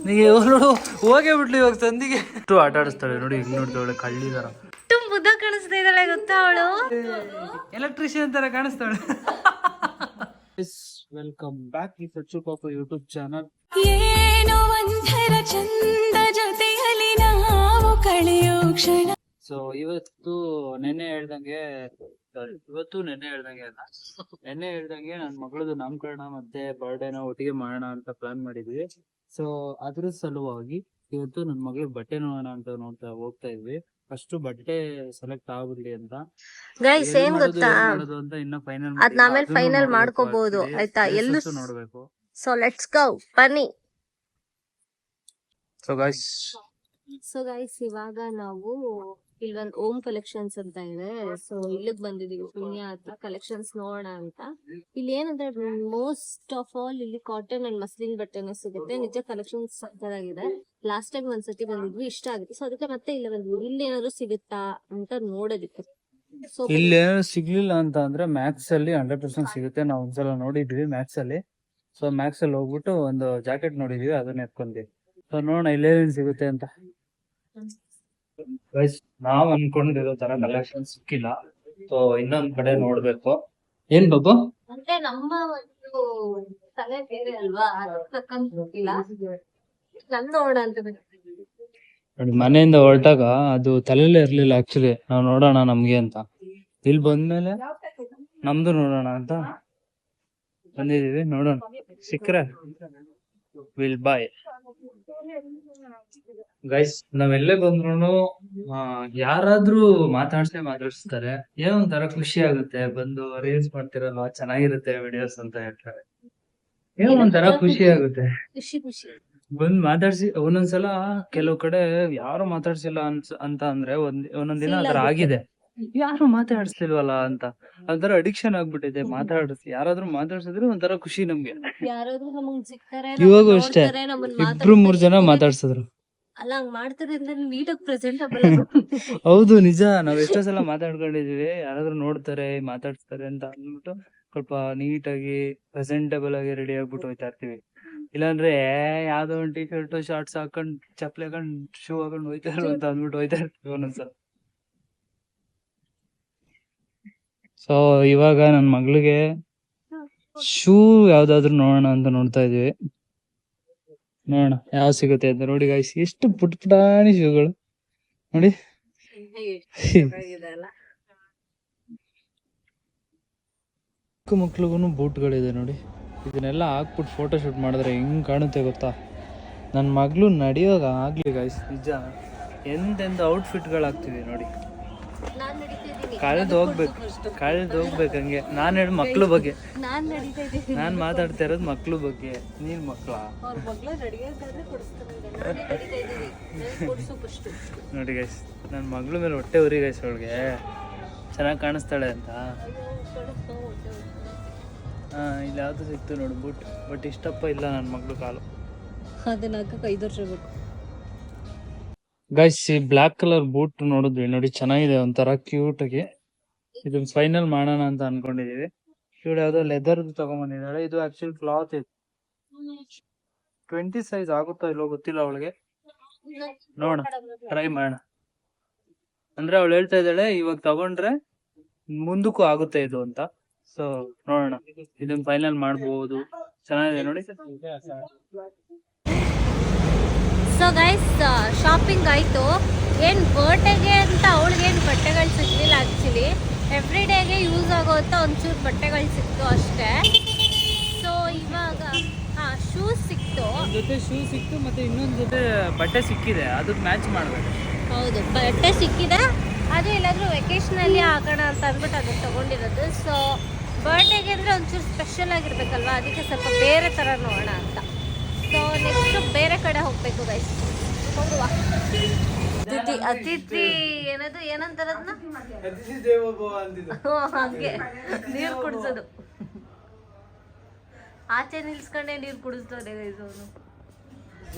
ನೀಗೆ ನೋಡು ಹೋಗೇ ಬಿಟ್ಲು ಇವಾಗ ಸಂದಿಗೆ ಅಷ್ಟು ಆಟ ಆಡಿಸ್ತಾಳೆ ನೋಡಿ, ಹಿಂಗ್ ನೋಡ್ತಾಳೆ ಕಳ್ಳಿ ತರ. ಬುದ್ಧ ಕಾಣಿಸ್ತಾ ಇದ್ದಾಳೆ ಗೊತ್ತಾ ಅವಳು, ಎಲೆಕ್ಟ್ರಿಷಿಯನ್ ತರ ಕಾಣಿಸ್ತಾಳೆ. ವೆಲ್ಕಮ್ ಬ್ಯಾಕ್ ಈ ಸಚ್ಚು ಪಾಪ ಯೂಟ್ಯೂಬ್ ಚಾನಲ್. ಏನೋ ಒಂಥರ ಚಂದ ಜೊತೆಯಲ್ಲಿ ನಾವು ಕಳೆಯೋ ಕ್ಷಣ. ಸೊ ಇವತ್ತು ನೆನ್ನೆ ಹೇಳ್ದಂಗೆ ನನ್ನ ಮಗಳದು ನಾಮಕರಣ ಮತ್ತೆ ಬರ್ಡೇನ ಒಟ್ಟಿಗೆ ಮಾಡೋಣ ಅಂತ ಪ್ಲಾನ್ ಮಾಡಿದ್ವಿ. ಸೊ ಅದ್ರ ಸಲುವಾಗಿ ಇವತ್ತು ನನ್ನ ಮಗಳಿಗೆ ಬಟ್ಟೆ ನೋಡೋಣ ಅಂತ ಹೋಗ್ತಾ ಇದ್ವಿ. ಫಸ್ಟ್ ಬಟ್ಟೆ ಸೆಲೆಕ್ಟ್ ಆಗ್ಬಿಡ್ಲಿ ಅಂತ ಗೈಸ್, ಏನ್ ಗೊತ್ತಾ, ಅಂತ ಇನ್ನ ಫೈನಲ್ ಅದ್ ಆಮೇಲೆ ಫೈನಲ್ ಮಾಡ್ಕೋಬಹುದು ಆಯ್ತಾ, ಎಲ್ಲೂ ನೋಡ್ಬೇಕು. ಸೊ ಲೆಟ್ಸ್ ಗೋ ಬನ್ನಿ. ಸೊ ಗೈಸ್ ಇವಾಗ ನಾವು ಇಲ್ಲೊಂದು ಓಮ್ ಕಲೆಕ್ಷನ್ಸ್ ಅಂತ ಇದೆ. ಸೊ ಇಲ್ಲಿಗೆ ಬಂದಿದೀವಿ, ಪುಣ್ಯ ಹತ್ರ ಕಲೆಕ್ಷನ್ಸ್ ನೋಡೋಣ ಅಂತ. ಇಲ್ಲಿ ಏನಂದ್ರೆ ಮೋಸ್ಟ್ ಆಫ್ ಆಲ್ ಇಲ್ಲಿ ಕಾಟನ್ ಅಂಡ್ ಮಸ್ಲಿನ್ ಬಟ್ಟೆನೇ ಸಿಗುತ್ತೆ. ನಿಜ ಕಲೆಕ್ಷನ್ಸ್ ಸಕ್ಕತ್ತಾಗಿದೆ. ಲಾಸ್ಟ್ ಟೈಮ್ ಒಂದ್ಸತಿ ಬಂದಿದ್ವಿ, ಇಷ್ಟ ಆಗುತ್ತೆ. ಸೊ ಅದಕ್ಕೆ ಮತ್ತೆ ಇಲ್ಲಿ ಬಂದಿದ್ವಿ. ಇಲ್ಲಿ ಏನಾದ್ರು ಸಿಗುತ್ತಾ ಅಂತ ನೋಡೋದಿಕ್ಕೆ. ಸೊ ಇಲ್ಲಿ ಏನಾದ್ರು ಸಿಗ್ಲಿಲ್ಲ ಅಂತ ಅಂದ್ರೆ ಮ್ಯಾಕ್ಸ್ ಅಲ್ಲಿ 100% ಸಿಗುತ್ತೆ. ನಾವು ಒಂದ್ಸಲ ನೋಡಿದ್ವಿ ಮ್ಯಾಕ್ಸ್ ಅಲ್ಲಿ. ಸೊ ಮ್ಯಾಕ್ಸ್ ಅಲ್ಲಿ ಹೋಗ್ಬಿಟ್ಟು ಒಂದು ಜಾಕೆಟ್ ನೋಡಿದ್ವಿ, ಅದನ್ನ ಎತ್ಕೊಂಡ್ವಿ. ಸೊ ನೋಡೋಣ ಇಲ್ಲೇನೇನ್ ಸಿಗುತ್ತೆ ಅಂತ. ನಾವ್ ಅನ್ಕೊಂಡಿರೋ ತರ ಕಲೆಕ್ಷನ್ ಸಿಕ್ಕಿಲ್ಲ. ಸೊ ಇನ್ನೊಂದ್ ಕಡೆ ನೋಡ್ಬೇಕು. ಏನ್ ಬಾಬು ಅಂದ್ರೆ ನಮ್ಮ ಒಂದು ತಲೆ ಬೇರೆ ಅಲ್ವಾ, ನೋಡ ಅಂತ ನೋಡಿ, ಮನೆಯಿಂದ ಹೊರಟಾಗ ಅದು ತಲೆಲೇ ಇರ್ಲಿಲ್ಲ ಆಕ್ಚುಲಿ. ನಾವ್ ನೋಡೋಣ ನಮ್ಗೆ ಅಂತ, ಇಲ್ಲಿ ಬಂದ್ಮೇಲೆ ನಮ್ದು ನೋಡೋಣ ಅಂತ ಬಂದಿದೀವಿ. ನೋಡೋಣ ಸಿಕ್ಕ್ರೆ ವಿಲ್ ಬಾಯ್. ಗೈಸ್, ನಾವೆಲ್ಲೇ ಬಂದ್ರು ಯಾರಾದ್ರೂ ಮಾತಾಡ್ಸ್ತಾರೆ. ಏನೋ ಒಂಥರ ಖುಷಿ ಆಗುತ್ತೆ. ಬಂದು ರೀಲ್ಸ್ ಮಾಡ್ತಿರಲ್ವಾ, ಚೆನ್ನಾಗಿರುತ್ತೆ ವಿಡಿಯೋಸ್ ಅಂತ ಹೇಳ್ತಾರೆ. ಏನೋ ಒಂಥರ ಖುಷಿ ಆಗುತ್ತೆ. ಬಂದ್ ಮಾತಾಡ್ಸಿ. ಒಂದೊಂದ್ಸಲ ಕೆಲವು ಕಡೆ ಯಾರು ಮಾತಾಡ್ಸಿಲ್ಲ ಅಂತ ಅಂದ್ರೆ ಒಂದೊಂದ್ ದಿನ ಆತರ ಆಗಿದೆ. ಯಾರು ಮಾತಾಡ್ಸ್ಲಿಲ್ವಲ್ಲ ಅಂತ ಒಂಥರ ಅಡಿಕ್ಷನ್ ಆಗ್ಬಿಟ್ಟಿದೆ. ಯಾರಾದ್ರೂ ಮಾತಾಡ್ಸಿದ್ರೆ ಒಂಥರ ಖುಷಿ ನಮ್ಗೆ. ಇವಾಗೂ ಅಷ್ಟೇ, 2-3 ಜನ ಮಾತಾಡ್ಸಿದ್ರು. ಅಲ್ಲ, ಹಂಗ್ ಮಾಡ್ತಾರೆ ಅಂದ್ರೆ ನೀಟಾಗಿ ಪ್ರೆಸೆಂಟಬಲ್. ಹೌದು, ನಿಜ. ನಾವ್ ಎಷ್ಟೋ ಸಲ ಮಾತಾಡ್ಕೊಂಡಿದೀವಿ, ಯಾರಾದ್ರೂ ನೋಡ್ತಾರೆ ಮಾತಾಡ್ಸ್ತಾರೆ ಅಂತ ಅಂದ್ಬಿಟ್ಟು ಸ್ವಲ್ಪ ನೀಟಾಗಿ ಪ್ರೆಸೆಂಟಬಲ್ ಆಗಿ ರೆಡಿ ಆಗ್ಬಿಟ್ಟು ಹೋಯ್ತಾ ಇರ್ತೀವಿ. ಇಲ್ಲಾಂದ್ರೆ ಯಾವ್ದೋ ಒಂದು ಟಿ ಶರ್ಟ್ ಶಾರ್ಟ್ಸ್ ಹಾಕೊಂಡ್ ಚಪ್ಪಲಿ ಹಾಕೊಂಡ್ ಶೂ ಹಾಕೊಂಡ್ ಹೋಯ್ತಾರು ಅಂತ ಅಂದ್ಬಿಟ್ಟು ಹೋಯ್ತಾ ಇರ್ತೀವಿ ಒಂದೊಂದ್ಸಲ. ಸೊ ಇವಾಗ ನನ್ ಮಗಳಿಗೆ ಶೂ ಯಾವ್ದಾದ್ರು ನೋಡೋಣ ಅಂತ ನೋಡ್ತಾ ಇದೀವಿ. ನೋಡೋಣ ಯಾವ ಸಿಗುತ್ತೆ ಅಂತ. ನೋಡಿ ಗೈಸ್, ಎಷ್ಟು ಪುಟ್ಟಾಣಿ ಶೂಗಳು ನೋಡಿ. ಮಕ್ಳಿಗೂ ಬೂಟ್ಗಳಿದೆ ನೋಡಿ. ಇದನ್ನೆಲ್ಲ ಹಾಕ್ಬಿಟ್ಟು ಫೋಟೋ ಶೂಟ್ ಮಾಡಿದ್ರೆ ಹೆಂಗ್ ಕಾಣುತ್ತೆ ಗೊತ್ತಾ. ನನ್ನ ಮಗಳು ನಡೆಯೋಗ ಆಗ್ಲಿ ಗೈಸ್, ನಿಜ ಎಂತೆಂತ ಔಟ್ಫಿಟ್ಗಳು ಹಾಕ್ತಿವಿ ನೋಡಿ. ಕಳೆದು ಹೋಗ್ಬೇಕು ಹಂಗೆ. ನಾನ್ ಹೇಳಿ ಮಕ್ಳು ಬಗ್ಗೆ, ನಾನ್ ಮಾತಾಡ್ತಾ ಇರೋದು ಮಕ್ಳು ಬಗ್ಗೆ. ನೀನ್ ಮಕ್ಳ ನೋಡಿ ಗೈಸ್, ನನ್ ಮಗ್ಳ ಮೇಲೆ ಹೊಟ್ಟೆ ಉರಿ ಗೈಸ್. ಅವಳಿಗೆ ಚೆನ್ನಾಗಿ ಕಾಣಿಸ್ತಾಳೆ ಅಂತ. ಇಲ್ಲಿ ಯಾವ್ದು ಸಿಕ್ತು ನೋಡಿ ಬೂಟ್. ಬಟ್ ಇಷ್ಟಪ್ಪ ಇಲ್ಲ ನನ್ ಮಗ್ಳು ಕಾಲು. ಅದನ್ನ 5 ವರ್ಷ ಬೇಕು ಗೈಸ್. ಈ ಬ್ಲಾಕ್ ಕಲರ್ ಬೂಟ್ ನೋಡಿದ್ವಿ ನೋಡಿ, ಚೆನ್ನಾಗಿದೆ, ಒಂಥರ ಕ್ಯೂಟ್ ಆಗಿ. ಇದನ್ನ ಫೈನಲ್ ಮಾಡೋಣ ಅಂತ ಅನ್ಕೊಂಡಿದೀವಿ. ಇವಳು ಯಾವ್ದೋ ಲೆದರ್ ತಗೊಂಡ್ಬಂದಿದ್ದಾಳೆ. ಇದು ಆಕ್ಚುಲಿ ಕ್ಲಾತ್ ಇದೆ. 20 ಸೈಜ್ ಆಗುತ್ತಾ ಇಲ್ಲೋ ಗೊತ್ತಿಲ್ಲ ಅವಳಿಗೆ. ನೋಡ ಟ್ರೈ ಮಾಡೋಣ. ಅಂದ್ರೆ ಅವಳು ಹೇಳ್ತಾ ಇದ್ದಾಳೆ ಇವಾಗ ತಗೊಂಡ್ರೆ ಮುಂದಕ್ಕೂ ಆಗುತ್ತೆ ಇದು ಅಂತ. ಸೊ ನೋಡೋಣ, ಇದನ್ನ ಫೈನಲ್ ಮಾಡ್ಬೋದು. ಚೆನ್ನಾಗಿದೆ ನೋಡಿ. ಸೊ ಗೈಸ್, ಶಾಪಿಂಗ್ ಆಯಿತು. ಏನು ಬರ್ಡೇಗೆ ಅಂತ ಅವಳಿಗೇನು ಬಟ್ಟೆಗಳು ಸಿಗಲಿಲ್ಲ ಆ್ಯಕ್ಚುಲಿ. ಎವ್ರಿ ಡೇಗೆ ಯೂಸ್ ಆಗೋವಂಥ ಒಂಚೂರು ಬಟ್ಟೆಗಳು ಸಿಕ್ತು ಅಷ್ಟೇ. ಸೊ ಇವಾಗ ಶೂಸ್ ಸಿಕ್ತು. ಜೊತೆ ಶೂ ಸಿಕ್ತು, ಮತ್ತೆ ಇನ್ನೊಂದು ಜೊತೆ ಬಟ್ಟೆ ಸಿಕ್ಕಿದೆ, ಅದಕ್ಕೆ ಮ್ಯಾಚ್ ಮಾಡಬೇಕು. ಹೌದು, ಬಟ್ಟೆ ಸಿಕ್ಕಿದೆ. ಅದು ಎಲ್ಲಾದರೂ ವೆಕೇಷನಲ್ಲಿ ಹಾಕೋಣ ಅಂತ ಅಂದ್ಬಿಟ್ಟು ಅದನ್ನು ತೊಗೊಂಡಿರೋದು. ಸೊ ಬರ್ಡೇಗೆ ಅಂದರೆ ಒಂಚೂರು ಸ್ಪೆಷಲ್ ಆಗಿರ್ಬೇಕಲ್ವ, ಅದಕ್ಕೆ ಸ್ವಲ್ಪ ಬೇರೆ ಥರ ನೋಡೋಣ ಅಂತ. ಸೊ ನೆಕ್ಸ್ಟ್ ಬೇರೆ ಕಡೆ ಹೋಗ್ಬೇಕು ಗೈಸ್. ಹೋಗುವ. ಅತಿಥಿ ಏನಂತಾರದ್ನ, ಹಂಗೆ ನೀರು ಕುಡಿಸೋದು. ಆಚೆ ನಿಲ್ಸ್ಕೊಂಡೆ ನೀರು ಕುಡಿಸ್ತಾರೆ ಗೈಸ್ ಅವನು.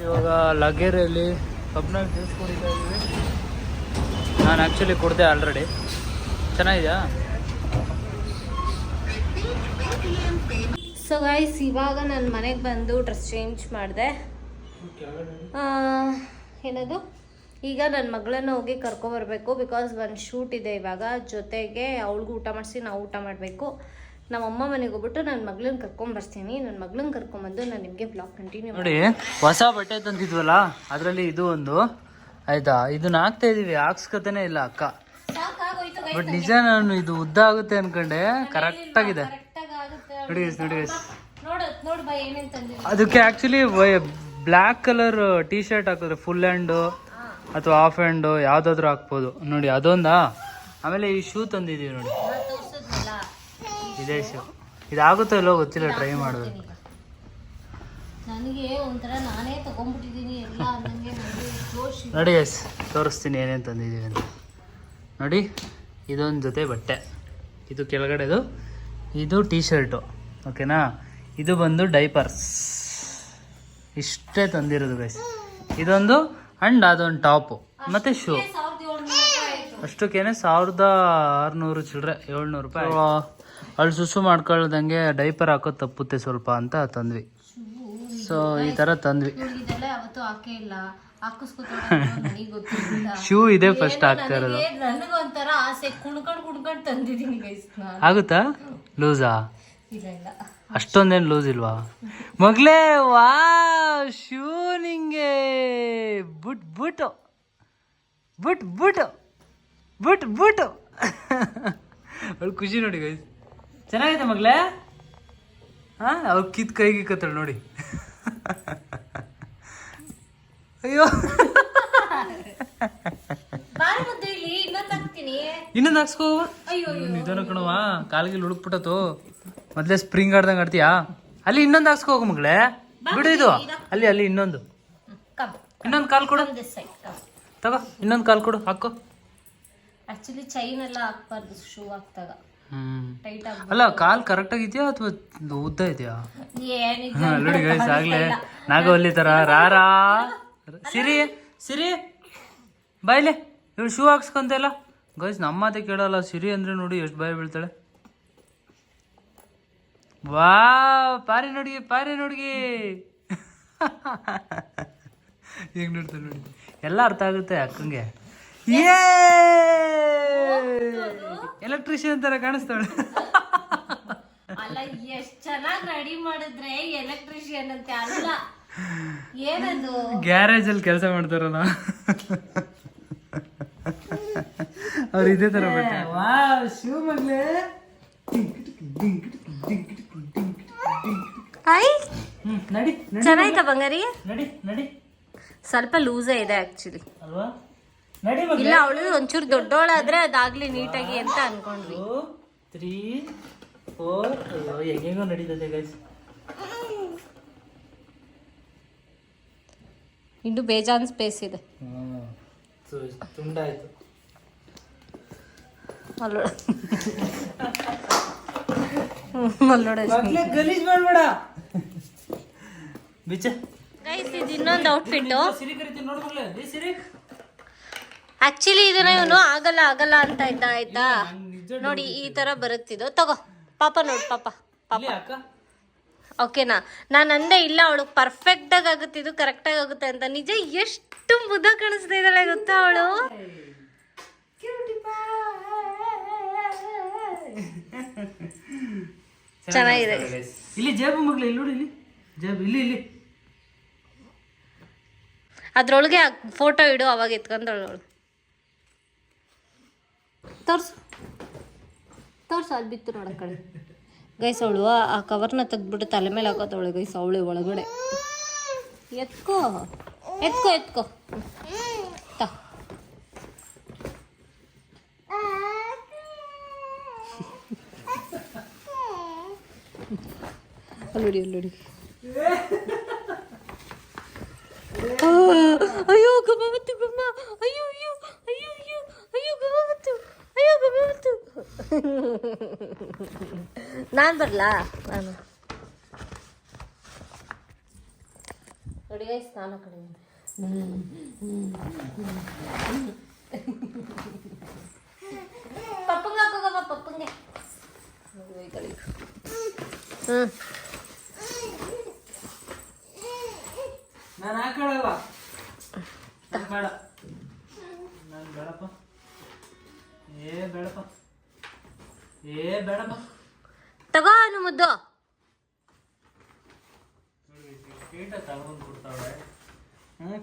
ಇವಾಗ ಲಗೇರಿಯಲ್ಲಿ ಕಬ್ನಾಗ ಜ್ಯೂಸ್ ಕುಡಿತಾ ಇದ್ದೀವಿ. ನಾನು ಆ್ಯಕ್ಚುಲಿ ಕುಡ್ದೆ ಆಲ್ರೆಡಿ. ಚೆನ್ನಾಗಿದೆಯಾ? ಸೊ ಗೈಸ್, ಇವಾಗ ನಾನು ಮನೆಗೆ ಬಂದು ಡ್ರೆಸ್ ಚೇಂಜ್ ಮಾಡಿದೆ. ಏನದು, ಈಗ ನನ್ನ ಮಗಳನ್ನ ಹೋಗಿ ಕರ್ಕೊಬರ್ಬೇಕು. ಬಿಕಾಸ್ ಒಂದು ಶೂಟ್ ಇದೆ ಇವಾಗ, ಜೊತೆಗೆ ಅವಳಿಗೂ ಊಟ ಮಾಡಿಸಿ ನಾವು ಊಟ ಮಾಡಬೇಕು. ನಮ್ಮ ಅಮ್ಮ ಮನೆಗೆ ಹೋಗ್ಬಿಟ್ಟು ನನ್ನ ಮಗಳನ್ನ ಕರ್ಕೊಂಬರ್ತೀನಿ. ನನ್ನ ಮಗಳನ್ನ ಕರ್ಕೊಂಬಂದು ನಾನು ನಿಮಗೆ ಬ್ಲಾಗ್ ಕಂಟಿನ್ಯೂ ನೋಡಿ. ಹೊಸ ಬಟ್ಟೆ ತಂದಿದ್ವಲ್ಲ, ಅದರಲ್ಲಿ ಇದು ಒಂದು ಆಯ್ತಾ. ಇದನ್ನ ಹಾಕ್ತಾ ಇದೀವಿ, ಹಾಕ್ಸ್ಕತೇನೆ ಇಲ್ಲ ಅಕ್ಕ. ಬಟ್ ನಿಜ ನಾನು ಇದು ಉದ್ದ ಆಗುತ್ತೆ ಅನ್ಕೊಂಡೆ, ಕರೆಕ್ಟ್ ಆಗಿದೆ. ನೋಡಿ ನೋಡಿ ಅದಕ್ಕೆ actually black colour T shirt ಹಾಕಿದ್ರೆ ಫುಲ್ ಹ್ಯಾಂಡು ಅಥವಾ ಹಾಫ್ ಹ್ಯಾಂಡು ಯಾವ್ದಾದ್ರು ಹಾಕ್ಬೋದು. ನೋಡಿ ಅದೊಂದಾ. ಆಮೇಲೆ ಈ ಶೂ ತಂದಿದೀವಿ ನೋಡಿ, ಇದೇ ಶೂ. ಇದಾಗುತ್ತೋ ಇಲ್ಲೋ ಗೊತ್ತಿಲ್ಲ, ಟ್ರೈ ಮಾಡೋದು. ನನಗೆ ಒಂಥರ ನಾನೇ ತಗೊಂಡ್ಬಿಟ್ಟಿದ್ದೀನಿ ಎಲ್ಲ. ನೋಡಿ ಎಸ್ ತೋರಿಸ್ತೀನಿ ಏನೇನು ತಂದಿದ್ದೀವಿ ಅಂತ. ನೋಡಿ ಇದೊಂದು ಜೊತೆ ಬಟ್ಟೆ, ಇದು ಕೆಳಗಡೆದು, ಇದು ಟೀ ಶರ್ಟು, ಓಕೆನಾ. ಇದು ಬಂದು ಡೈಪರ್ಸ್, ಇಷ್ಟೇ ತಂದಿರೋದು ಗೈಸ್. ಇದೊಂದು ಅಂಡ್ ಅದೊಂದು ಟಾಪು ಮತ್ತು ಶೂ. ಅಷ್ಟಕ್ಕೇನೆ 1600 ಚಿಲ್ಲರೆ, 700 ರೂಪಾಯಿ. ಅಲ್ಲಿ ಸುಸು ಮಾಡ್ಕೊಳ್ದಂಗೆ ಡೈಪರ್ ಹಾಕೋದು ತಪ್ಪುತ್ತೆ ಸ್ವಲ್ಪ ಅಂತ ತಂದ್ವಿ. ಸೊ ಈ ಥರ ತಂದ್ವಿ. ಶೂ ಇದೆ ಫಸ್ಟ್ ಹಾಕ್ತಾ ಇರೋದು. ನನಗೊಂಥರ ಆಸೆ, ಕುಣ್ಕೊಂಡು ತಂದಿದ್ದೀನಿ ಗೈಸ್. ಆಗುತ್ತಾ ಲೂಸಾ? ಅಷ್ಟೊಂದೇನು ಲೂಸ್ ಇಲ್ವಾ ಮಗ್ಲೇ? ವಾ ಶೂ ನಿಂಗೆ ಬುಟ್ ಬುಟ್ ಬುಟ್ ಬುಟ್ ಬುಟ್ ಬುಟ್ ಅವಳು ಖುಷಿ ನೋಡಿ ಗೈಸ್. ಚೆನ್ನಾಗೈತೆ ಮಗ್ಲೇ. ಹಾಂ ಅವ್ರು ಕಿತ್ ಕೈಗೆ ಕತ್ತಳು ನೋಡಿ. ಅಯ್ಯೋ ಇನ್ನೊಂದು ಹಾಕ್ಸ್ಕೋ. ನಿಧಾನ ಕಣವ, ಕಾಲಿಗೆ ಹುಡುಕ್ಬಿಟ್ಟತು. ಮೊದಲೇ ಸ್ಪ್ರಿಂಗ್ ಆಡ್ದಂಗೆ ಆಡ್ತೀಯಾ? ಅಲ್ಲಿ ಇನ್ನೊಂದು ಹಾಕ್ಸ್ಕೋ ಹೋಗು ಮಗಳೇ. ಬಿಡು ಇದು, ಅಲ್ಲಿ ಅಲ್ಲಿ ಇನ್ನೊಂದು ಕಾಲು ಕೊಡು. ತಗೋ ಇನ್ನೊಂದು ಕಾಲು ಕೊಡು, ಹಾಕೋ. ಆಕ್ಚುಲಿ ಚೈನ್ ಎಲ್ಲ ಹಾಕ್ಬಾರ್ದು ಶೂ ಹಾಕ್ದಾಗ. ಅಲ್ಲ ಕಾಲ್ ಕರೆಕ್ಟ್ ಆಗಿದ್ಯಾ ಅಥವಾ ಉದ್ದ ಇದೆಯಾ? ನೋಡಿ ಗೈಸ್, ಆಗ್ಲೇ ನಾಗವಲ್ಲಿ ತರ ರಾರಾ. ಸಿರಿ ಸಿರಿ ಬಾಯ್ಲೆ, ಇವಳು ಶೂ ಹಾಕ್ಸ್ಕೊಂತೆಲ್ಲ ಗೈಸ್. ನಮ್ಮ ಮಾತೆ ಕೇಳಲ್ಲ ಸಿರಿ ಅಂದ್ರೆ ನೋಡಿ ಎಷ್ಟು ಬಾಯಿ ಬೀಳ್ತಾಳೆ. ವಾ ಪಾರಿ ನೋಡಿಗೆ, ಪಾರಿ ನೋಡಿಗೆ ಹೆಂಗ್ ನೋಡ್ತಾಳೆ ನೋಡಿ. ಎಲ್ಲ ಅರ್ಥ ಆಗುತ್ತೆ ಅಕ್ಕಂಗೆ. ಏ ಎಲೆಕ್ಟ್ರಿಷಿಯನ್ ತರ ಕಾಣಿಸ್ತಾಳೆ. ಅಲ್ಲ ಎಷ್ಟ್ ಚೆನ್ನಾಗಿ ರೆಡಿ ಮಾಡಿದ್ರೆ ಎಲೆಕ್ಟ್ರಿಷಿಯನ್ ಅಂತ ಅಲ್ಲ, ಏನದು ಗ್ಯಾರೇಜ್ ಅಲ್ಲಿ ಕೆಲಸ ಮಾಡ್ತಾರಲ್ಲ ಅವ್ರು ಇದೇ ತರ ಬಟ್ಟೆ. ವಾ ಶೂ ಮಗ್ಲೇ. ನಡಿ ಚೆನ್ನಾಯ್ತಾ ಬಂಗಾರಿ? ನಡಿ ನಡಿ. ಸ್ವಲ್ಪ ಲೂಸೇ ಇದೆ ಆಕ್ಚುಲಿ ಅಲ್ವಾ? ನಡಿ ಇಲ್ಲ, ಅವಳು ಒಂಚೂರು ದೊಡ್ಡೋಳಾದ್ರೆ ಅದಾಗ್ಲಿ ನೀಟಾಗಿ ಅಂತ ಅನ್ಕೊಂಡ್ವಿ. 3 4 ಹೆಂಗೋ ನಡೀತದೆ ಗೈಸ್. ಇನ್ನು ಬೇಜಾನ್ ಸ್ಪೇಸ್ ಇದೆ. ತುಂಡಾಯ್ತು ಗಲೀಜ್ ಮಾಡ್ಬೇಡ ಬಿಚ್ಚ. ಗೈಸ್ ಇದು ಇನ್ನೊಂದು ಔಟ್ಫಿಟ್. ಸಿರಿ ಕರಿತೀನಿ ನೋಡ್ಕೊಳ್ಳಿ. ಸಿರಿ ಆಕ್ಚುಲಿ ಇದನ್ನ ಇವನು ಆಗಲ್ಲ ಆಗಲ್ಲ ಅಂತ ಇದ್ದ, ಆಯ್ತಾ? ನೋಡಿ ಈ ತರ ಬರುತ್ತಿದ್ದು. ತಗೋ ಪಾಪ, ನೋಡು ಪಾಪ ಪಾಪ. ಓಕೆನಾ? ನಾನು ಅಂದೆ ಇಲ್ಲ ಅವಳು ಪರ್ಫೆಕ್ಟ್ ಆಗಿ ಆಗುತ್ತೆ, ಇದು ಕರೆಕ್ಟ್ ಆಗಿ ಆಗುತ್ತೆ ಅಂತ. ನಿಜ ಎಷ್ಟು ಮುದ್ದ ಕಾಣಿಸ್ತಾ ಇದ್ದಾಳೆ ಗೊತ್ತಾ ಅವಳು. ಚೆನ್ನಾಗಿದೆ. ಇಲ್ಲಿ ಜೇಬು ಮಗ್ಳು, ಇಲ್ಲಿ ನೋಡಿ, ಇಲ್ಲಿ ಜೇಬು, ಇಲ್ಲಿ ಇಲ್ಲಿ ಅದ್ರೊಳಗೆ ಫೋಟೋ ಇಡು, ಅವಾಗ ಎತ್ಕೊಂಡವಳು. ತೋರ್ಸು ತೋರ್ಸು, ಅಲ್ಲಿ ಬಿತ್ತು ನೋಡ ಕಡೆ. ಗೈಸ್ ಅವಳು ಆ ಕವರ್ನ ತೆಗ್ದ್ಬಿಟ್ಟು ತಲೆ ಮೇಲೆ ಹಾಕೋತವಳೆ ಗೈಸ್. ಅವಳು ಒಳಗಡೆ ಎತ್ಕೋ ಎತ್ಕೋ ಎತ್ಕೋ. ಅಲ್ಲೋಡಿ ಅಲ್ಲೋಡಿ. ಅಯ್ಯೋ ಗಮ ಬಂತು ಗಮ್ಮ. ಅಯ್ಯೋ ಅಯ್ಯೋ ಅಯ್ಯೋ ಅಯ್ಯೋ ಅಯ್ಯೋ ಗಮ ಬಂತು. ಅಯ್ಯೋ ಗಮ ಬಂತು. ನಾನು ಬರಲಾ? ನಾನು ನೋಡಿ ಗೈಸ್, ನಾನು ಕಡೆ ಪಪ್ಪಂಗೆ ಹಾಕೋಗಮ್ಮ, ಪಪ್ಪಂಗೆ. ನಾನು ಹಾಕೊಳ್ಳಲ್ಲ, ಬೇಡ, ನಾನು ಬೇಡಪ್ಪ, ಬೇಡಪ್ಪ, ಬೇಡಪ್ಪ. ತಗೋ ಅನು ಮುದ್ದು. ಕೀಟ ತಗೊಂಡು ಕೊಡ್ತಾಳೆ.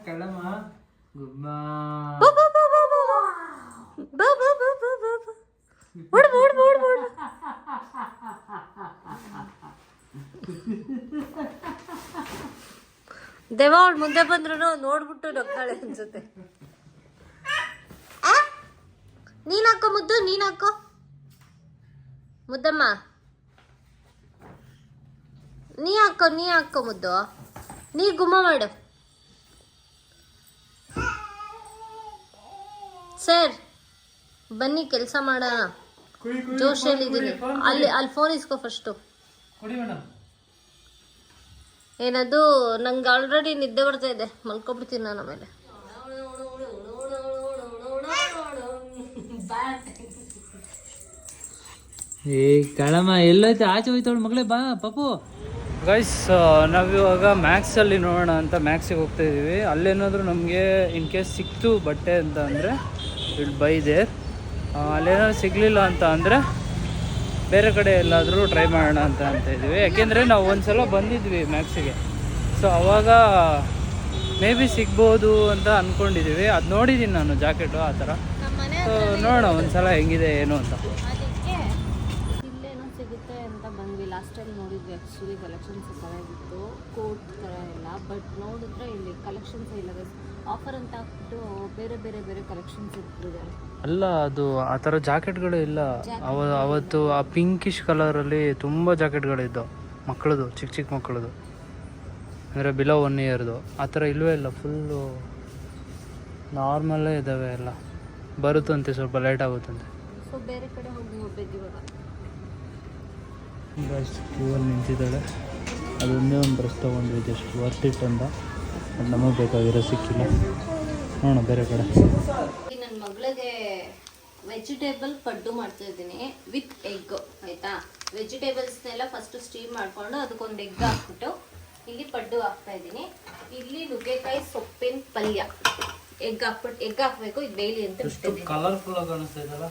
ಕಳ್ಳಮ್ಮ ಗುಮ್ಮ. ದೇವ ಅವಳು ಮುಂದೆ ಬಂದ್ರು ನೋಡ್ಬಿಟ್ಟು ನಗ್ತಾಳೆ ಅನ್ಸುತ್ತೆ. ನೀನ್ ಹಾಕೋ ಮುದ್ದು, ನೀನ್ ಹಾಕೋ ಮುದ್ದಮ್ಮ, ನೀ ಹಾಕೋ ಮುದ್ದು, ನೀ ಗುಮ್ಮ ಮಾಡು. ಸರ್ ಬನ್ನಿ ಕೆಲಸ ಮಾಡೋಣ, ಜೋಶಲ್ಲಿದ್ದೀನಿ. ಅಲ್ಲಿ ಫೋನ್ ಇಸ್ಕೋ ಫಸ್ಟು. ಏನದು, ನಂಗೆ ಆಲ್ರೆಡಿ ನಿದ್ದೆ ಬರ್ತಾ ಇದೆ, ಮಲ್ಕೊಬಿಡ್ತೀನಿ ನಾನು ಆಮೇಲೆ. ಏ ಕಳಮ್ಮ ಎಲ್ಲೈತೆ, ಆಚೆ ಹೋಯ್ತಾಳು ಮಗಳೇ, ಬಾ ಪಾಪು. ಗೈಸ್ ನಾವಿವಾಗ ಮ್ಯಾಕ್ಸಲ್ಲಿ ನೋಡೋಣ ಅಂತ ಮ್ಯಾಕ್ಸಿಗೆ ಹೋಗ್ತಾ ಇದ್ದೀವಿ. ಅಲ್ಲೇನಾದರೂ ನಮಗೆ ಇನ್ ಕೇಸ್ ಸಿಕ್ತು ಬಟ್ಟೆ ಅಂತ ಅಂದರೆ ವಿಲ್ ಬೈ ದೇರ್. ಅಲ್ಲೇನಾದ್ರು ಸಿಗಲಿಲ್ಲ ಅಂತ ಅಂದರೆ ಬೇರೆ ಕಡೆ ಎಲ್ಲಾದರೂ ಟ್ರೈ ಮಾಡೋಣ ಅಂತ ಇದ್ದೀವಿ. ಯಾಕೆಂದರೆ ನಾವು ಒಂದು ಸಲ ಬಂದಿದ್ವಿ ಮ್ಯಾಕ್ಸಿಗೆ, ಸೊ ಅವಾಗ ಮೇ ಬಿ ಸಿಗ್ಬೋದು ಅಂತ ಅಂದ್ಕೊಂಡಿದ್ದೀವಿ. ಅದು ನೋಡಿದ್ದೀನಿ ನಾನು ಜಾಕೆಟು ಆ ಥರ. ಸೊ ನೋಡೋಣ ಒಂದು ಸಲ ಹೆಂಗಿದೆ ಏನು ಅಂತ. ಇಲ್ಲೇನೋ ಸಿಗುತ್ತೆ ಅಂತ ಬಂದ್ವಿ. ಲಾಸ್ಟ್ ಟೈಮ್ ನೋಡಿದ್ವಿ, ಆ್ಯಕ್ಚುಲಿ ಕಲೆಕ್ಷನ್ಸ್ ಚೆನ್ನಾಗಿತ್ತು, ಕೋಟ್ ಥರ ಎಲ್ಲ. ಬಟ್ ನೋಡಿದ್ರೆ ಇಲ್ಲಿ ಕಲೆಕ್ಷನ್ಸ್ ಇಲ್ಲ, ಆಫರ್ ಅಂತ ಹಾಕ್ಬಿಟ್ಟು ಬೇರೆ ಬೇರೆ ಬೇರೆ ಕಲೆಕ್ಷನ್ಸ್ ಇಟ್ಟಿದ್ದಾರೆ. ಅಲ್ಲ, ಅದು ಆ ಥರ ಜಾಕೆಟ್ಗಳು ಇಲ್ಲ. ಅವತ್ತು ಆ ಪಿಂಕಿಶ್ ಕಲರಲ್ಲಿ ತುಂಬ ಜಾಕೆಟ್ಗಳಿದ್ದವು ಮಕ್ಕಳದು, ಚಿಕ್ಕ ಚಿಕ್ಕ ಮಕ್ಕಳದು, ಅಂದರೆ ಬಿಲೋ 1 ಇಯರ್ದು. ಆ ಥರ ಇಲ್ಲವೇ ಇಲ್ಲ, ಫುಲ್ಲು ನಾರ್ಮಲ್ಲೇ ಇದ್ದಾವೆ ಎಲ್ಲ. ಬರುತ್ತಂತೆ, ಸ್ವಲ್ಪ ಲೇಟ್ ಆಗುತ್ತಂತೆ. ಸೊ ಬೇರೆ ಕಡೆ ಹೋಗಿ ನೋಡ್ಬೇಕು ಇವಾಗ. ಕ್ಯೂವಲ್ಲಿ ನಿಂತಿದ್ದಾಳೆ. ಅದೊಂದೇ ಒಂದು ಡ್ರೆಸ್ ತೊಗೊಂಡ್ವಿ, ಜಸ್ಟ್ ವರ್ತ್ ಇಟ್ ಅಂತ. ಅದು ನಮಗೆ ಬೇಕಾಗಿರೋ ಸಿಕ್ಕಿಲ್ಲ, ನೋಡೋಣ ಬೇರೆ ಕಡೆ. ನನ್ನ ಮಗಳಿಗೆ ವೆಜಿಟೇಬಲ್ ಪಡ್ಡು ಮಾಡ್ತಾ ಇದ್ದೀನಿ ವಿತ್ ಎಗ್. ಆಯ್ತಾ, ವೆಜಿಟೇಬಲ್ಸ್ನೆಲ್ಲ ಫಸ್ಟ್ ಸ್ಟೀಮ್ ಮಾಡ್ಕೊಂಡು ಅದಕ್ಕೊಂದು ಎಗ್ ಹಾಕ್ಬಿಟ್ಟು ಇಲ್ಲಿ ಪಡ್ಡು ಹಾಕ್ತಾ ಇದ್ದೀನಿ. ಇಲ್ಲಿ ನುಗ್ಗೆಕಾಯಿ ಸೊಪ್ಪಿನ ಪಲ್ಯ, ಎಗ್ ಹಾಕ್ಬೇಕು. ಇದು ಬೇಲಿ ಅಂತ ಕಲರ್ಫುಲ್ ಆಗಿ ಕಾಣಿಸ್ತಾ ಇದಲ್ಲ.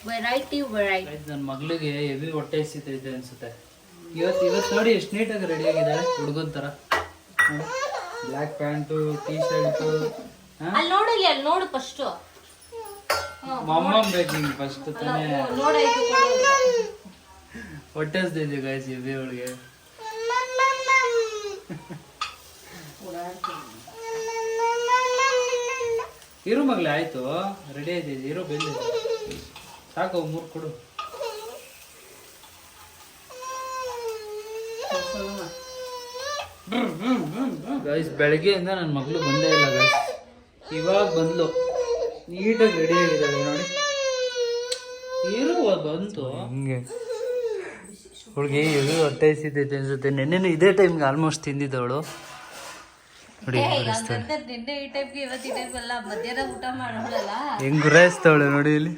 ವೆರೈಟಿ. ನನ್ನ ಮಗಳಿಗೆ ಹೆವಿ ಹೊಟ್ಟೆ ಹಸಿತೈತೆ ಅನ್ಸುತ್ತೆ. ಇವತ್ತು ನೋಡಿ ಎಷ್ಟು ನೀಟಾಗಿ ರೆಡಿ ಆಗಿದ್ದಾಳೆ, ಹುಡುಗನ ಥರ. Black pant, T shirt. ಅಲ್ಲಿ ನೋಡು ಫಸ್ಟ್. ಮಮ್ಮ ಬೇಕು ನಿಂಗೆ ಫಸ್ಟ್ ತಾನೇ. ಹೊಟ್ಟೆ ಹಸ್ದಿದ್ವಿ ಗಾಯ್ಸ್ ಹೆವಿ ಅವಳಿಗೆ. ಇರು ಮಗಳೇ, ಆಯ್ತು, ರೆಡಿ ಆಯ್ತಿದ್ದೆ, ಇರೋ ಬೆಂದಿದೆ ಸಾಕು, 3 ಕೊಡು. ಗೈಸ್ ಬೆಳಗ್ಗೆಯಿಂದ ನನ್ನ ಮಗಳು ಬಂದೇ ಇಲ್ಲ ಗೈಸ್. ಇವಾಗ ಬಂದ್ಲು, ನೀಟಾಗಿ ರೆಡಿ ಆಗಿದ್ದಾಳೆ ನೋಡಿ. ಇರುವಾಗ ಬಂತು ಹಿಂಗೆ. ಅವಳಿಗೆ ಎಲ್ಲಿ ಹೊಟ್ಟೆ ಹಸಿತೈತೆ ಅನ್ಸುತ್ತೆ. ನೆನ್ನೆನೂ ಇದೇ ಟೈಮ್ಗೆ ಆಲ್ಮೋಸ್ಟ್ ತಿಂದಿದ್ದವಳು ನೋಡಿ. ನಿನ್ನೆ ಈ ಟೈಪ್ಗೆ ಇವತ್ತು ಈ ಟೈಪ್ ಅಲ್ಲ, ಮಧ್ಯಾಹ್ನ ಊಟ ಮಾಡೋಳಲ್ಲ, ಹೆಂಗ್ ಗುರಾಯಿಸ್ತಾವಳೆ ನೋಡಿ ಇಲ್ಲಿ.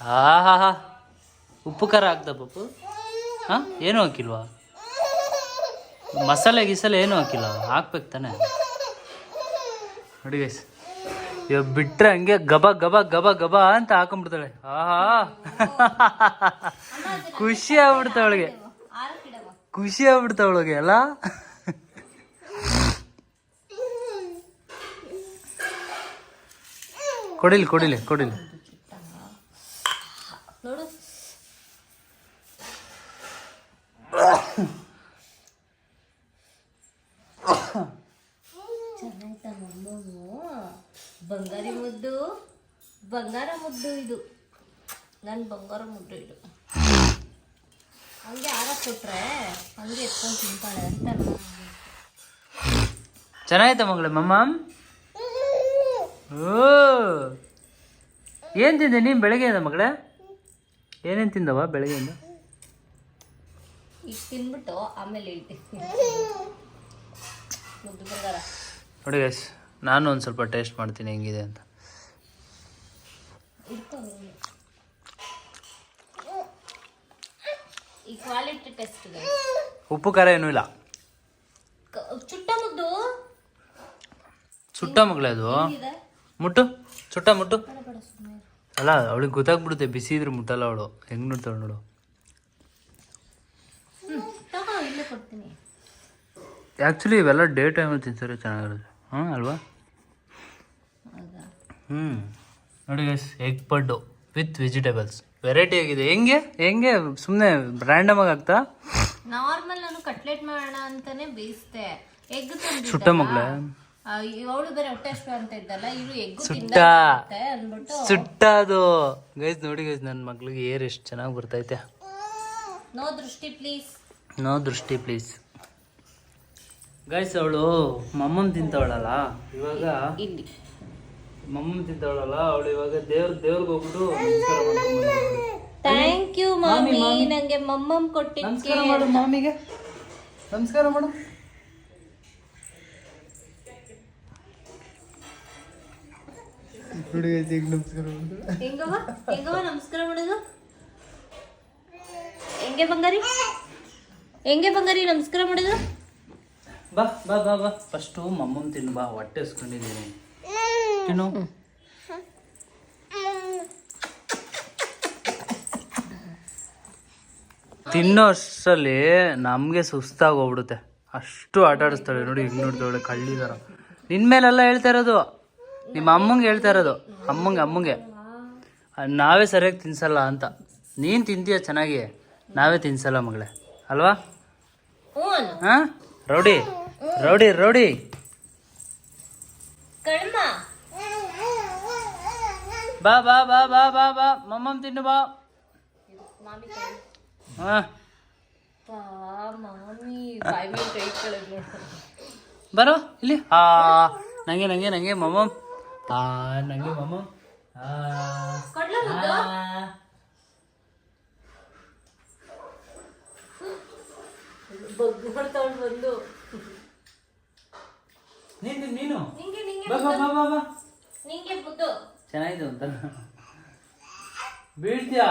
ಹಾ ಉಪ್ಪು ಖಾರ ಹಾಕ್ದ ಪಪ್ಪು? ಹಾಂ, ಏನೂ ಹಾಕಿಲ್ವಾ? ಮಸಾಲೆ ಗಿಸಾಲೆ ಏನೂ ಹಾಕಿಲ್ಲ, ಹಾಕ್ಬೇಕು ತಾನೆ. ನೋಡಿ ಗೈಸ್, ಇವಾಗ ಬಿಟ್ರೆ ಹಂಗೆ ಗಬ ಗಬ ಗಬ ಗಬ ಅಂತ ಹಾಕೊಂಡ್ಬಿಡ್ತಾಳೆ. ಆಹಾ ಖುಷಿ ಆಗ್ಬಿಡ್ತಾವಳಿಗೆ, ಖುಷಿ ಆಗ್ಬಿಡ್ತಾವಳಿಗೆ ಅಲ್ಲ. ಕೊಡಿಲಿ ಕೊಡಿಲಿ ಕೊಡಿಲಿ. ನೋಡು ಚೆನ್ನಾಯ್ತಾ ಮೊಮ್ಮಗು? ಬಂಗಾರಿ ಮುದ್ದು, ಬಂಗಾರ ಮುದ್ದು ಇದು, ನನ್ನ ಬಂಗಾರ ಮುದ್ದು ಇದು. ಹಂಗೆ ಆರ ಕೊಟ್ರೆ ಹಂಗೆ ಎತ್ಕೊಂಡು ತಿಂತಾಳೆ ಅಂತ. ಚೆನ್ನಾಯ್ತಾ ಮಗಳೇ ಮಮ್ಮ? ಓ, ಏನು ತಿಂದೆ ನೀನು ಬೆಳಗ್ಗೆಯಿಂದ ಮಗಳೇ? ಏನೇನು ತಿಂದವ ಬೆಳಗ್ಗೆಯಿಂದ? ಈಗ ತಿನ್ಬಿಟ್ಟು ಆಮೇಲೆ ಹೇಳ್ತೀನಿ. ಮುದ್ದು ಬಂಗಾರ ನೋಡಿ ಗೈಸ್, ನಾನು ಒಂದು ಸ್ವಲ್ಪ ಟೇಸ್ಟ್ ಮಾಡ್ತೀನಿ ಹೆಂಗಿದೆ ಅಂತ. ಈ ಕ್ವಾಲಿಟಿ ಟೆಸ್ಟ್ ಉಪ್ಪು ಖಾರ ಏನೂ ಇಲ್ಲ. ಚುಟ್ಟ ಮುದ್ದು ಸುಟ್ಟ ಮಗಳೇ ಅದು. ಮುಟ್ಟು ಸುಟ್ಟ ಮುಟ್ಟು. ಅಲ್ಲ ಅವಳಿಗೆ ಗೊತ್ತಾಗ್ಬಿಡುತ್ತೆ, ಬಿಸಿ ಇದ್ರೆ ಮುಟ್ಟಲ್ಲ ಅವಳು. ಹೆಂಗ್ ನೋಡ್ತಾಳು ನೋಡು. ಆ್ಯಕ್ಚುಲಿ ಇವೆಲ್ಲ ಡೇ ಟೈಮಲ್ಲಿ ತಿಂತಾರೆ ಚೆನ್ನಾಗಿರುತ್ತೆ. ಅಲ್ವಾ? ನೋಡಿ guys, egg paddu with vegetables variety ಆಗಿದೆ. ಹೆಂಗೆ ಸುಮ್ಮನೆ ರ್ಯಾಂಡಮ್ ಆಗಿ ಆಗ್ತಾ? ನಾರ್ಮಲ್ ನಾನು ಕಟ್ಲೆಟ್ ಮಾಡೋಣ ಅಂತಾನೆ ಬೇಯಿಸ್ದೆ. ಎಗ್ ಸುಟ್ಟ ಮಗಳೇ, ಅವಳು ಬೇರೆ ಹೊಟ್ಟೆ ಅಷ್ಟು ಅಂತ ಇದ್ದಲ್ಲ, ಇವರು ಎಗ್ ಅಂದ್ಬಿಟ್ಟು ಸುಟ್ಟ ಅದು. ಗೈಸ್ ನೋಡಿ ಗೈಸ್, ನನ್ನ ಮಗಳಿಗೆ ಏರ್ ಎಷ್ಟು ಚೆನ್ನಾಗಿ ಬರ್ತೈತೆ. ನೋ ದೃಷ್ಟಿ ಪ್ಲೀಸ್, ನೋ ದೃಷ್ಟಿ ಪ್ಲೀಸ್. ಗೈಸ್ ಅವಳು ಮಮ್ಮಮ್ ತಿಂತವಳಲ್ಲ ಇವಾಗ, ಇಲ್ಲಿ ಮಮ್ಮಮ್ ತಿಂತವಳಲ್ಲ ಅವಳು ಇವಾಗ ದೇವ್ರಿಗೆ ಹೋಗ್ಬಿಟ್ಟು ನಮಸ್ಕಾರ ಮಾಡ್ಕೊಂಡು. ಥ್ಯಾಂಕ್ ಯು ಮಾಮಿ, ನಂಗೆ ಮಮ್ಮಮ್ ಕೊಟ್ಟಿದ್ದಕ್ಕೆ. ನಮಸ್ಕಾರ ಮಾಡು ಮಾಮಿಗೆ, ನಮಸ್ಕಾರ ಮಾಡು. ಹೆಂಗವ ನಮಸ್ಕಾರ ಮಾಡೋದು? ಹೆಂಗೆ ಬಂಗಾರಿ ನಮಸ್ಕಾರ ಮಾಡೋದು? ಬಾ ಬಾ ಬಾ ಬಾ, ಫಸ್ಟು ಮಮ್ಮಮ್ ತಿನ್ನು ಬಾ, ಹೊಟ್ಟೆ ಹಸ್ಕೊಂಡಿದ್ದೀನಿ. ತಿನ್ನು. ತಿನ್ನೋ ಅಷ್ಟರಲ್ಲಿ ನಮಗೆ ಸುಸ್ತಾಗಿ ಹೋಗ್ಬಿಡುತ್ತೆ. ಅಷ್ಟು ಆಟ ಆಡಿಸ್ತಾಳೆ ನೋಡಿ. ಹಿಂಗೆ ನೋಡ್ತಾಳೆ ಕಳ್ಳಿ ಥರ. ನಿನ್ನ ಮೇಲೆಲ್ಲ ಹೇಳ್ತಾ ಇರೋದು, ನಿಮ್ಮ ಅಮ್ಮಂಗೆ ಹೇಳ್ತಾ ಇರೋದು. ಅಮ್ಮಂಗೆ ನಾವೇ ಸರಿಯಾಗಿ ತಿನ್ಸಲ್ಲ ಅಂತ. ನೀನು ತಿಂತೀಯ ಚೆನ್ನಾಗಿ, ನಾವೇ ತಿನ್ಸಲ್ಲ ಮಗಳೇ, ಅಲ್ವಾ? ಹಾಂ, ರೌಡಿ ರೌಡಿ ರೌಡಿ. ಬಾ ಬಾ ಬಾ ಬಾ ಬಾ ಬಾ, ಮಮ್ಮಮ್ ತಿನ್ನು ಬಾ. ಹಾಂ ಬರೋ ಇಲ್ಲಿ. ನಂಗೆ ಮಮ್ಮಮ್. ನಂಗೆ ಮಮ್ಮಮ್. ನೀನು ಬಾ ಬಾ ಬಾ ಬಾ ಬಾ. ಚೆನ್ನಾಗಿದೆ ಅಂತ ಬೀಳ್ತೀಯಾ?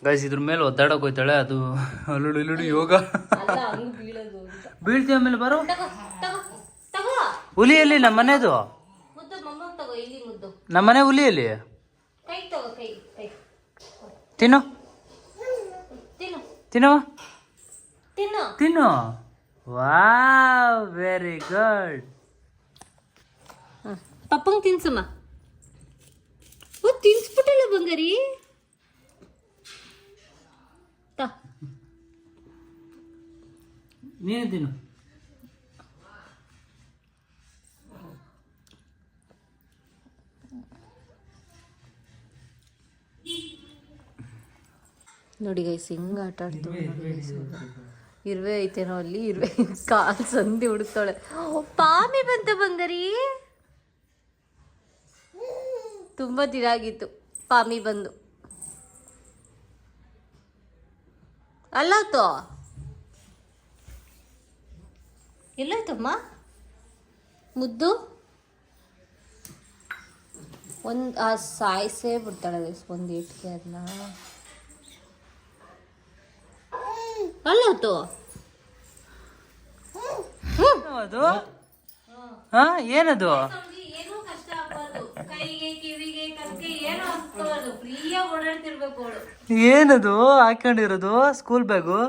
ಗೈಸ್ ಇದ್ರ ಮೇಲೆ ಒದ್ದಾಡಕ್ ಹೋಯ್ತಾಳೆ ಅದು. ಅಲ್ಲುಡು ಯೋಗ. ಬೀಳ್ತೀಯ ಆಮೇಲೆ ಬರೋ. ಹುಲಿಯಲ್ಲಿ ನಮ್ಮ ಮನೆದು, ನಮ್ಮನೆ ಹುಲಿಯಲ್ಲಿ. ತಿನ್ನು ತಿನ್ನು ತಿನ್ನು. Wow, very good. ಪಪ್ಪಂಗ್ ತಿನ್ಸಮ್ಮ. ತಿನ್ಸ್ಬಿಟ್ಟಲ್ಲ ಬಂಗಾರಿ. ನೀನು ತಿನ್ನು. ನೋಡಿ ಗೈಸ್ ಹಿಂಗ ಆಟ ಆಡ್ತಾಳೆ. ಇರುವೆ ಐತೇನೋ ಅಲ್ಲಿ, ಇರುವೆ ಕಾಲ್ ಸಂಧಿ ಹುಡುಕ್ತಾಳೆ. ಪಾಮಿ ಬಂತ ಬಂಗಾರಿ. ತುಂಬಾ ದಿನ ಆಗಿತ್ತು ಪಾಮಿ ಬಂದು. ಅಲ್ಲಾಯ್ತು, ಎಲ್ಲಾಯ್ತಮ್ಮ ಮುದ್ದು? ಸಾಯಿಸೇ ಬಿಡ್ತಾಳೆ ಒಂದು ಏಟ್ಗೆ ಅದನ್ನ. ಅಲ್ಲಾಯ್ತು ಅದು. ಹಾ, ಏನದು? ಏನೂ ಕಷ್ಟ ಆಗ್ಬಾರ್ದು. ಕೈಗೆ ಕಿವಿಗೆ ಕತ್ತಿಗೆ ಏನೂ ಹಾಕ್ಬಾರ್ದು. ಫ್ರೀಯಾಗಿ ಓಡಾಡ್ತಿರ್ಬೇಕು ಅವಳು. ಏನದು ಹಾಕೊಂಡಿರೋದು? School bag.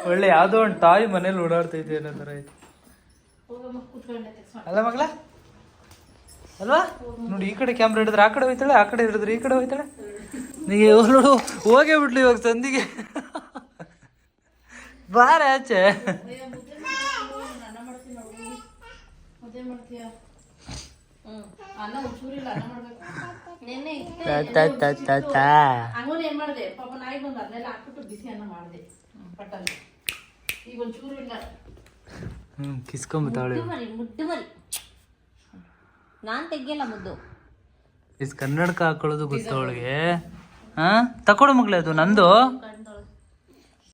ಒಳ್ಳೆ ಯಾವ್ದೋ ಒಂದು ಟಾಯ್ ಮನೇಲಿ ಓಡಾಡ್ತೈತೆ ಅನ್ನೋ ಥರ ಐತೆ ಅಲ್ಲ ಮಗಳ? ಅಲ್ವಾ? ನೋಡಿ, ಈ ಕಡೆ ಕ್ಯಾಮ್ರಾ ಹಿಡಿದ್ರೆ ಆ ಕಡೆ ಹೋಯ್ತಾಳೆ, ಆ ಕಡೆ ಹಿಡಿದ್ರೆ ಈ ಕಡೆ ಹೋಯ್ತಾಳೆ. ನೀವು ನೋಡು, ಹೋಗೇ ಬಿಡ್ಲಿ ಇವಾಗ ಸಂದಿಗೆ. ಬಾರ ಆಚೆ. ಕಿಸ್ಕೊಂಬತ್ತಾಳೆ. ಮುದ್ದು ಮರಿ ನಾನ್ ತೆಗಿಯಲ್ಲ ಮುದ್ದು. ಕನ್ನಡಕ ಹಾಕೊಳ್ಳೋದು ಗೊತ್ತ ಅವಳಿಗೆ. ಹಾ, ತಕೊಡು ಮಗಳೇ, ಅದು ನಂದು.